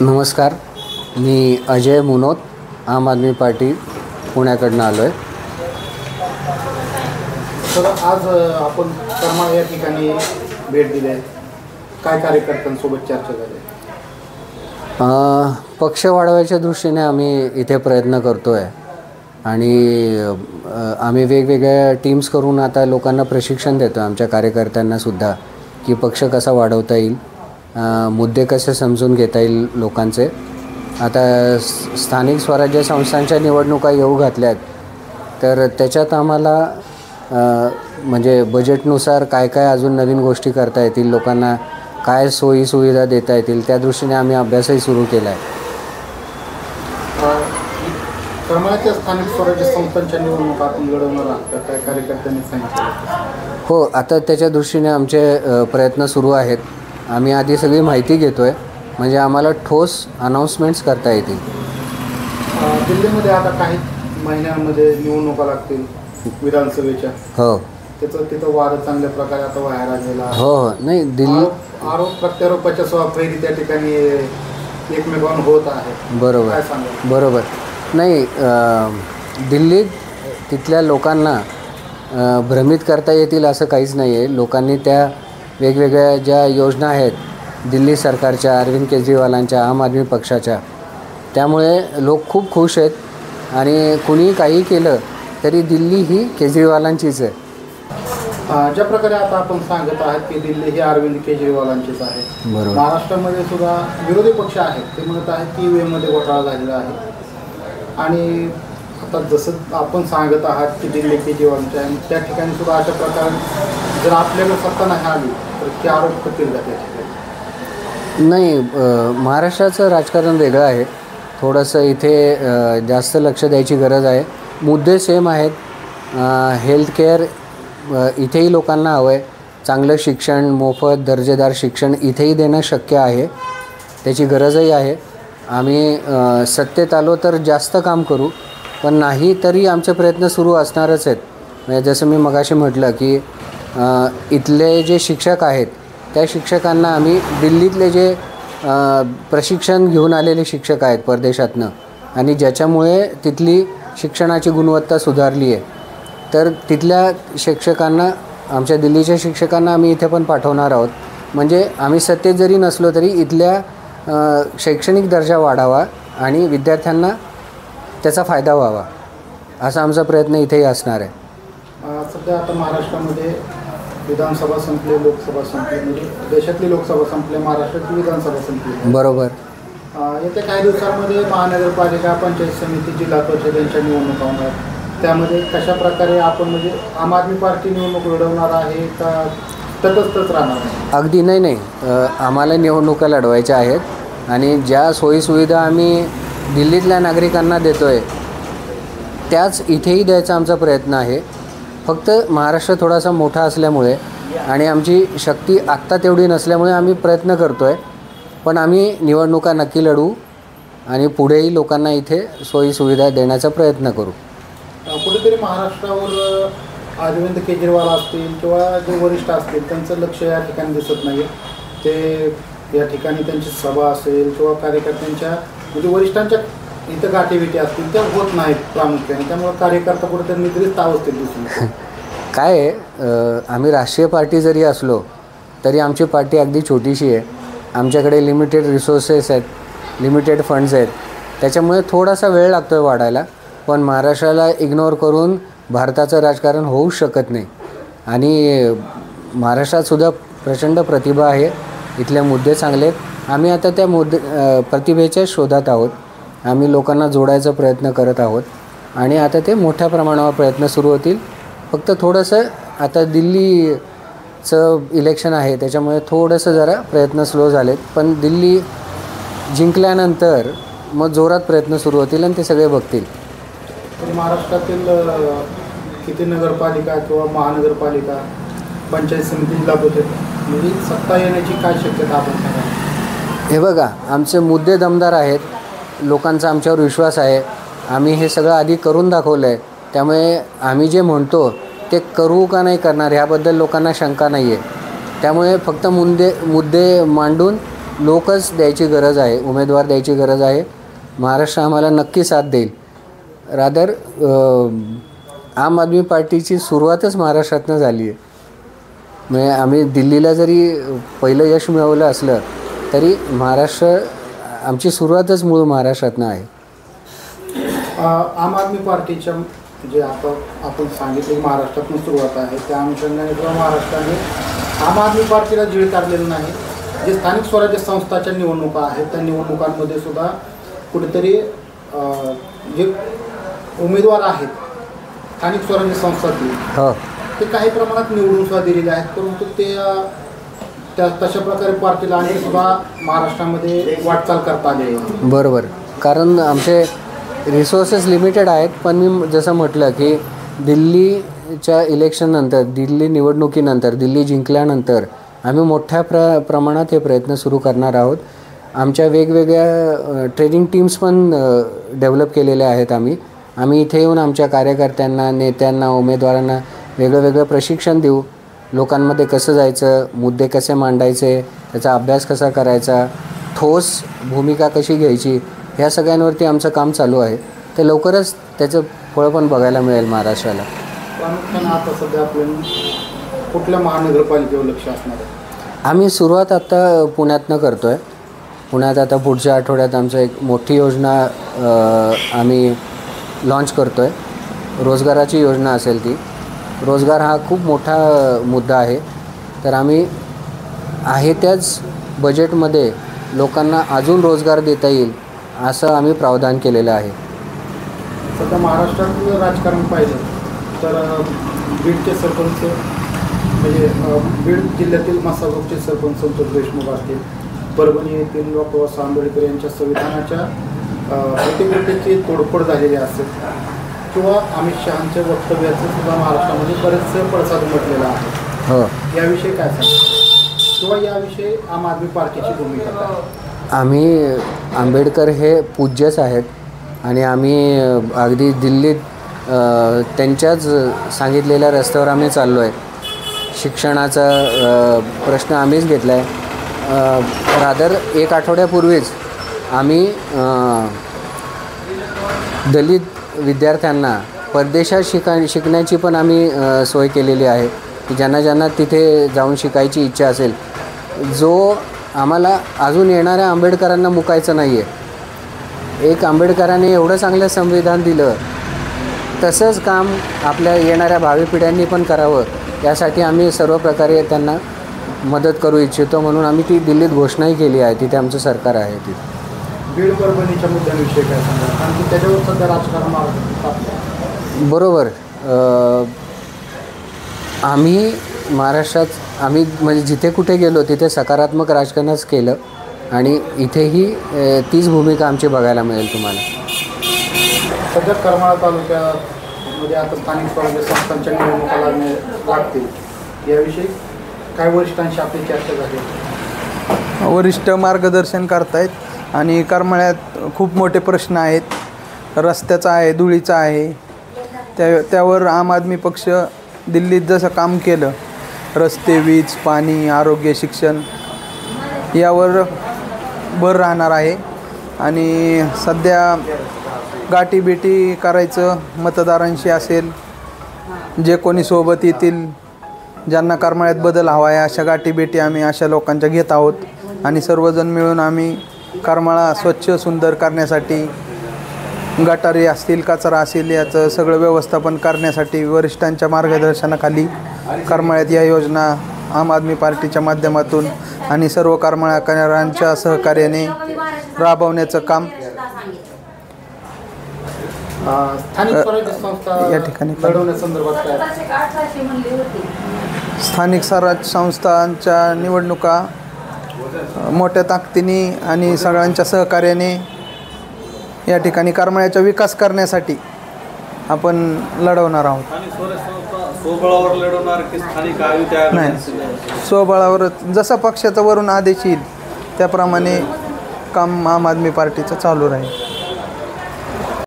नमस्कार, मी अजय मुनोत, आम आदमी पार्टी पुण्याकडून आलो आहे. तर आज आपण करमाळ या ठिकाणी भेट दिली आहे. काय कार्यकर्त्यांसोबत चर्चा झाली? पक्ष वाढवायच्या दृष्टीने आम्ही इथे प्रयत्न करतो आहे आणि आम्ही वेगवेगळ्या टीम्स करून आता लोकांना प्रशिक्षण देतो आमच्या कार्यकर्त्यांनासुद्धा की पक्ष कसा वाढवता येईल, मुद्दे कसे समजून घेता येईल लोकांचे. आता स्थानिक स्वराज्य संस्थांच्या निवडणुका येऊ घातल्यात, तर त्याच्यात आम्हाला म्हणजे बजेटनुसार काय काय अजून नवीन गोष्टी करता येतील, लोकांना काय सोयीसुविधा देता येतील, त्या दृष्टीने आम्ही अभ्यासही सुरू केला आहे. करमाळ्याच्या स्थानिक स्वराज्य संस्थांच्या निवडणुका आपण लढवणार आहात, काय कार्यकर्त्यांनी सांगितलं? हो, आता त्याच्या दृष्टीने आमचे प्रयत्न सुरू आहेत. आम्ही आधी सगळी माहिती घेतो आहे, म्हणजे आम्हाला ठोस अनाऊन्समेंट्स करता येतील. दिल्लीमध्ये आता काही महिन्यांमध्ये निवडणुका लागतील विधानसभेच्या. हो, त्याचं तिथं वाद चांगल्या प्रकारे आता व्हायला गेला. हो, नाही दिल्ली आरोप प्रत्यारोपाच्या फैरी त्या ठिकाणी एकमेकांवर होत आहे. बरोबर, काय सांगा? बरोबर. नाही, दिल्लीत तिथल्या लोकांना भ्रमित करता येतील असं काहीच नाही आहे. लोकांनी त्या वेगवेगळ्या ज्या योजना आहेत दिल्ली सरकारच्या, अरविंद केजरीवालांच्या, आम आदमी पक्षाच्या, त्यामुळे लोक खूप खुश आहेत आणि कुणी काही केलं तरी दिल्ली ही केजरीवालांचीच आहे. ज्या प्रकारे आता आपण सांगत आहात की दिल्ली ही अरविंद केजरीवालांचीच आहे, बरोबर. महाराष्ट्रामध्ये सुद्धा विरोधी पक्ष आहेत, ते म्हणत आहेत की ईव्हीएममध्ये घोटाळा झालेला आहे. आणि आता जसं आपण सांगत आहात की दिल्ली केजरीवालांच्या आहे, त्या ठिकाणी सुद्धा अशा प्रकारे जर आपल्याकडे सत्ता नाही आली तर ते आरोप करतील का त्या ठिकाणी? नाही, महाराष्ट्राचं राजकारण वेगळं आहे. थोडंसं इथे जास्त लक्ष द्यायची गरज आहे. मुद्दे सेम आहेत. हेल्थकेअर इथेही लोकांना हवं आहे. चांगलं शिक्षण, मोफत दर्जेदार शिक्षण इथेही देणं शक्य आहे, त्याची गरजही आहे. आम्ही सत्तेत आलो तर जास्त काम करू, पण नाही तरी आमचे प्रयत्न सुरू असणारच आहेत. म्हणजे जसं मी मगाशी म्हटलं की इथले जे शिक्षक आहेत त्या शिक्षकांना आम्ही दिल्लीतले जे प्रशिक्षण घेऊन आलेले शिक्षक आहेत परदेशातनं, आणि ज्याच्यामुळे तिथली शिक्षणाची गुणवत्ता सुधारली आहे, तर तिथल्या शिक्षकांना, आमच्या दिल्लीच्या शिक्षकांना आम्ही इथे पण पाठवणार आहोत. म्हणजे आम्ही सत्तेत जरी नसलो तरी इथल्या शैक्षणिक दर्जा वाढावा आणि विद्यार्थ्यांना त्याचा फायदा व्हावा, असा आमचा प्रयत्न इथेही असणार आहे. सध्या आता महाराष्ट्रामध्ये विधानसभा संपली, लोकसभा संपली, म्हणजे देशातली लोकसभा संपली, महाराष्ट्रातली विधानसभा संपली. बरोबर. येत्या काही दिवसांमध्ये महानगरपालिका, पंचायत समिती, जिल्हा परिषद यांच्या निवडणुका होणार. त्यामध्ये कशा प्रकारे आपण, म्हणजे आम आदमी पार्टी निवडणूक लढवणार आहे का तटस्थच राहणार आहे? अगदी नाही, आम्हाला निवडणुका लढवायच्या आहेत आणि ज्या सोयीसुविधा आम्ही दिल्लीतल्या नागरिकांना देतो आहे त्याच इथेही द्यायचा आमचा प्रयत्न आहे. फक्त महाराष्ट्र थोडासा मोठा असल्यामुळे आणि आमची शक्ती आत्ता तेवढी नसल्यामुळे आम्ही प्रयत्न करतो आहे, पण आम्ही निवडणुका नक्की लढवू आणि पुढेही लोकांना इथे सोयीसुविधा देण्याचा प्रयत्न करू. कुठेतरी महाराष्ट्रावर अरविंद केजरीवाल असतील किंवा जे वरिष्ठ असतील त्यांचं लक्ष या ठिकाणी दिसत नाही. ते या ठिकाणी त्यांची सभा असेल किंवा कार्यकर्त्यांच्या, म्हणजे वरिष्ठांच्या इथं गाठीभेटी असतील त्या होत नाहीत प्रामुख्याने, त्यामुळे कार्यकर्ता कुठेतरी निद्रिस्त अवस्थेत दिसून काय आहे, आम्ही राष्ट्रीय पार्टी जरी असलो तरी आमची पार्टी अगदी छोटीशी आहे. आमच्याकडे लिमिटेड रिसोर्सेस आहेत, लिमिटेड फंड्स आहेत, त्याच्यामुळे थोडासा वेळ लागतो आहे वाढायला. पण महाराष्ट्राला इग्नोर करून भारताचं राजकारण होऊच शकत नाही. आणि महाराष्ट्रातसुद्धा प्रचंड प्रतिभा आहे, इथले मुद्दे चांगले आहेत. आम्ही आता त्या प्रतिभेच्या शोधात आहोत. आम्ही लोकांना जोडायचा प्रयत्न करत आहोत आणि आता ते मोठ्या प्रमाणावर प्रयत्न सुरू होतील. फक्त थोडंसं आता दिल्लीचं इलेक्शन आहे त्याच्यामुळे थोडंसं जरा प्रयत्न स्लो झालेत, पण दिल्ली जिंकल्यानंतर मग जोरात प्रयत्न सुरू होतील आणि ते सगळे बघतील. महाराष्ट्रातील किती नगरपालिका किंवा महानगरपालिका, पंचायत समिती, जिल्हा परिषद म्हणजे सत्ता येण्याची काय शक्यता आपण सांगा? हे बघा, आमचे मुद्दे दमदार आहेत, लोकांचा आमच्यावर विश्वास आहे. आम्ही हे सगळं आधी करून दाखवलं आहे, त्यामुळे आम्ही जे म्हणतो ते करू का नाही करणार ह्याबद्दल लोकांना शंका नाही आहे. त्यामुळे फक्त मुद्दे मांडून लोकच द्यायची गरज आहे, उमेदवार द्यायची गरज आहे. महाराष्ट्र आम्हाला नक्की साथ देईल. रादर आम आदमी पार्टीची सुरुवातच महाराष्ट्रातनं झाली आहे. म्हणजे आम्ही दिल्लीला जरी पहिलं यश मिळवलं असलं तरी महाराष्ट्र आमची सुरुवातच मूळ महाराष्ट्रातनं आहे. आम आदमी पार्टीच्या जे आपण सांगितलं महाराष्ट्रातून सुरुवात आहे त्या अनुषंगाने किंवा महाराष्ट्राने आम आदमी पार्टीला जीळ काढलेलं नाही. जे स्थानिक स्वराज्य संस्थाच्या निवडणुका आहेत त्या निवडणुकांमध्ये सुद्धा कुठेतरी जे उमेदवार आहेत स्थानिक स्वराज्य संस्थातील ते काही प्रमाणात निवडून सुद्धा दिलेले आहेत, परंतु ते तशा प्रकारे पार्टीला आणि सुद्धा महाराष्ट्रामध्ये वाटचाल करता आली. बरोबर, कारण आमचे रिसोर्सेस लिमिटेड आहेत. पण मी जसं म्हटलं की दिल्लीच्या इलेक्शननंतर, दिल्ली निवडणुकीनंतर, दिल्ली जिंकल्यानंतर आम्ही मोठ्या प्रमाणात हे प्रयत्न सुरू करणार आहोत. आमच्या वेगवेगळ्या ट्रेनिंग टीम्स पण डेव्हलप केलेल्या आहेत. आम्ही इथे येऊन आमच्या कार्यकर्त्यांना, नेत्यांना, उमेदवारांना वेगळं प्रशिक्षण देऊ. लोकांमध्ये कसं जायचं, मुद्दे कसे मांडायचे, त्याचा अभ्यास कसा करायचा, ठोस भूमिका कशी घ्यायची, ह्या सगळ्यांवरती आमचं काम चालू आहे. ते लवकरच त्याचं फळ पण बघायला मिळेल महाराष्ट्राला. प्रामुख्याने आता सध्या आपण कुठल्या महानगरपालिकेवर लक्ष असणार आहे? आम्ही सुरुवात आत्ता पुण्यातनं करतो आहे. पुण्यात आता पुढच्या आठवड्यात आमचं एक मोठी योजना आम्ही लॉन्च करतो आहे. रोजगाराची योजना असेल ती. रोजगार हा खूप मोठा मुद्दा आहे. तर आम्ही आहे त्याच बजेटमध्ये लोकांना अजून रोजगार देता येईल असं आम्ही प्रावधान केलेलं आहे. सध्या महाराष्ट्रातलं राजकारण पाहिलं तर बीडचे सरपंच म्हणजे बीड जिल्ह्यातील मासाग्रुपचे सरपंच संतोष देशमुख असतील, परभणी येथील डॉ. आंबेडकर यांच्या संविधानाच्या प्रतिकृतीची तोडफोड झालेली असेल किंवा अमित शहांच्या वक्तव्याचं सुद्धा महाराष्ट्रामध्ये बरेचसे पडसाद उमटलेला आहे. याविषयी काय सांगा किंवा याविषयी आम आदमी पार्टीची भूमिका काय? आम्ही आंबेडकर हे पूज्यच आहेत आणि आम्ही अगदी दिल्लीत त्यांच्याच सांगितलेल्या रस्त्यावर आम्ही चाललो आहे. शिक्षणाचा प्रश्न आम्हीच घेतला आहे. रादर एक आठवड्यापूर्वीच आम्ही दलित विद्यार्थ्यांना परदेशात शिकण्याची पण आम्ही सोय केलेली आहे की ज्यांना तिथे जाऊन शिकायची इच्छा असेल. जो आम्हाला अजून येणाऱ्या आंबेडकरांना मुकायचं नाही आहे. एक आंबेडकरांनी एवढं चांगलं संविधान दिलं, तसंच काम आपल्या येणाऱ्या भावी पिढ्यांनी पण करावं, यासाठी आम्ही सर्व प्रकारे त्यांना मदत करू इच्छितो. म्हणून आम्ही ती दिल्लीत घोषणाही केली आहे. तिथे आमचं सरकार आहे. तिथे बीड परभणीच्या मुद्द्यांविषयी काय सांगा, कारण की त्याच्यावर सध्या राजकारण महाराष्ट्रात. बरोबर. आम्ही महाराष्ट्रात म्हणजे जिथे कुठे गेलो तिथे सकारात्मक राजकारणच केलं आणि इथेही तीच भूमिका आमची बघायला मिळेल तुम्हाला. सध्या करमाळा तालुक्यामध्ये आता स्थानिक स्वराज्य संस्थांच्या निवडणुका लागतील, याविषयी काय वरिष्ठांशी आपली चर्चा झाली? वरिष्ठ मार्गदर्शन करतायत आणि करमाळ्यात खूप मोठे प्रश्न आहेत. रस्त्याचा आहे, धुळीचा आहे. त्यावर आम आदमी पक्ष दिल्लीत जसं काम केलं, रस्ते, वीज, पाणी, आरोग्य, शिक्षण यावर भर राहणार आहे. आणि सध्या गाठीभेटी करायचं मतदारांशी असेल, जे कोणी सोबत येतील, ज्यांना करमाळ्यात बदल हवा आहे, अशा गाठीभेटी आम्ही अशा लोकांच्या घेत आहोत. आणि सर्वजण मिळून आम्ही करमाळा स्वच्छ सुंदर करण्यासाठी, गटारी असतील, कचरा असेल, याचं सगळं व्यवस्थापन करण्यासाठी वरिष्ठांच्या मार्गदर्शनाखाली करमाळ्यात या योजना आम आदमी पार्टीच्या माध्यमातून आणि सर्व करमाळ्याकरांच्या सहकार्याने राबवण्याचं काम स्थानिक स्वराज्य संस्था या ठिकाणी लढवण्यासंदर्भात काय? स्थानिक स्वराज्य संस्थांच्या निवडणुका मोठ्या ताकदीने आणि सगळ्यांच्या सहकार्याने या ठिकाणी करमाळ्याचा विकास करण्यासाठी आपण लढवणार आहोत. स्वबळावर लढवणार की स्थानिक नाही, स्वबळावर जसा पक्षाचा वरून आदेश येईल त्याप्रमाणे काम आम आदमी पार्टीचं चालू राहील.